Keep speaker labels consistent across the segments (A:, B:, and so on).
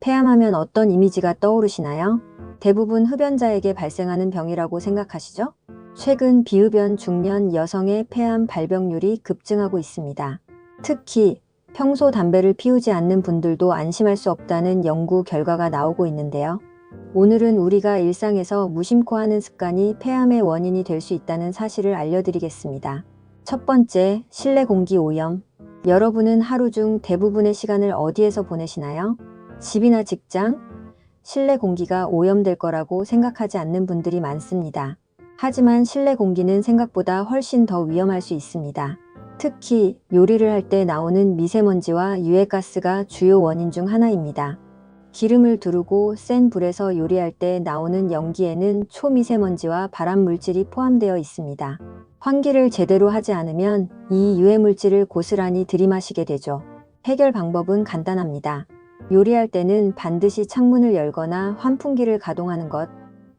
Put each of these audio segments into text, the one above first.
A: 폐암하면 어떤 이미지가 떠오르시나요? 대부분 흡연자에게 발생하는 병이라고 생각하시죠? 최근 비흡연 중년 여성의 폐암 발병률이 급증하고 있습니다. 특히 평소 담배를 피우지 않는 분들도 안심할 수 없다는 연구 결과가 나오고 있는데요. 오늘은 우리가 일상에서 무심코 하는 습관이 폐암의 원인이 될 수 있다는 사실을 알려드리겠습니다. 첫 번째, 실내 공기 오염. 여러분은 하루 중 대부분의 시간을 어디에서 보내시나요? 집이나 직장? 실내 공기가 오염될 거라고 생각하지 않는 분들이 많습니다. 하지만 실내 공기는 생각보다 훨씬 더 위험할 수 있습니다. 특히 요리를 할 때 나오는 미세먼지와 유해가스가 주요 원인 중 하나입니다. 기름을 두르고 센 불에서 요리할 때 나오는 연기에는 초미세먼지와 발암물질이 포함되어 있습니다. 환기를 제대로 하지 않으면 이 유해물질을 고스란히 들이마시게 되죠. 해결 방법은 간단합니다. 요리할 때는 반드시 창문을 열거나 환풍기를 가동하는 것.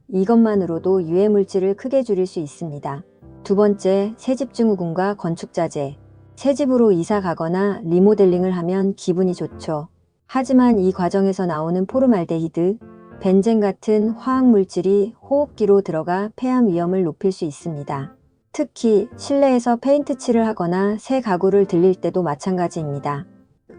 A: 이것만으로도 유해물질을 크게 줄일 수 있습니다. 두 번째, 새집 증후군과 건축자재. 새집으로 이사 가거나 리모델링을 하면 기분이 좋죠. 하지만 이 과정에서 나오는 포름알데히드, 벤젠 같은 화학물질이 호흡기로 들어가 폐암 위험을 높일 수 있습니다. 특히 실내에서 페인트 칠을 하거나 새 가구를 들릴 때도 마찬가지입니다.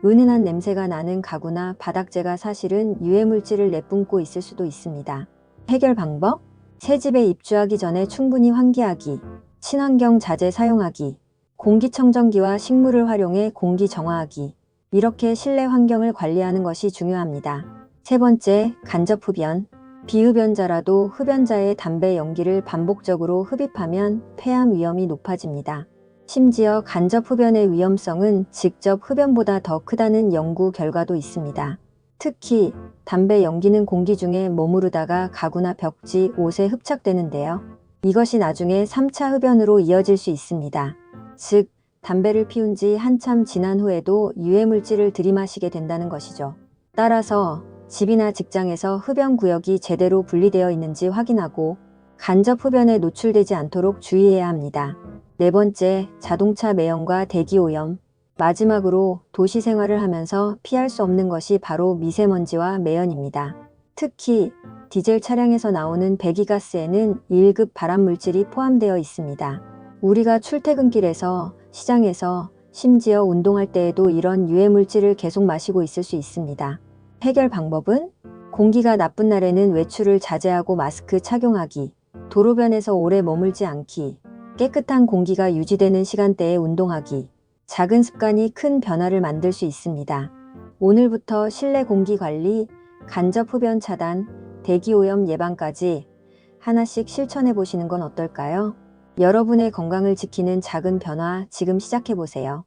A: 은은한 냄새가 나는 가구나 바닥재가 사실은 유해물질을 내뿜고 있을 수도 있습니다. 해결 방법? 새 집에 입주하기 전에 충분히 환기하기, 친환경 자재 사용하기, 공기청정기와 식물을 활용해 공기 정화하기. 이렇게 실내 환경을 관리하는 것이 중요합니다. 세 번째, 간접 흡연. 비흡연자라도 흡연자의 담배 연기를 반복적으로 흡입하면 폐암 위험이 높아집니다. 심지어 간접 흡연의 위험성은 직접 흡연보다 더 크다는 연구 결과도 있습니다. 특히 담배 연기는 공기 중에 머무르다가 가구나 벽지, 옷에 흡착되는데요. 이것이 나중에 3차 흡연으로 이어질 수 있습니다. 즉, 담배를 피운 지 한참 지난 후에도 유해물질을 들이마시게 된다는 것이죠. 따라서 집이나 직장에서 흡연 구역이 제대로 분리되어 있는지 확인하고 간접 흡연에 노출되지 않도록 주의해야 합니다. 네 번째, 자동차 매연과 대기 오염. 마지막으로 도시 생활을 하면서 피할 수 없는 것이 바로 미세먼지와 매연입니다. 특히 디젤 차량에서 나오는 배기가스에는 1급 발암물질이 포함되어 있습니다. 우리가 출퇴근길에서, 시장에서, 심지어 운동할 때에도 이런 유해물질을 계속 마시고 있을 수 있습니다. 해결 방법은? 공기가 나쁜 날에는 외출을 자제하고 마스크 착용하기, 도로변에서 오래 머물지 않기, 깨끗한 공기가 유지되는 시간대에 운동하기. 작은 습관이 큰 변화를 만들 수 있습니다. 오늘부터 실내 공기 관리, 간접 흡연 차단, 대기 오염 예방까지 하나씩 실천해 보시는 건 어떨까요? 여러분의 건강을 지키는 작은 변화 지금 시작해 보세요.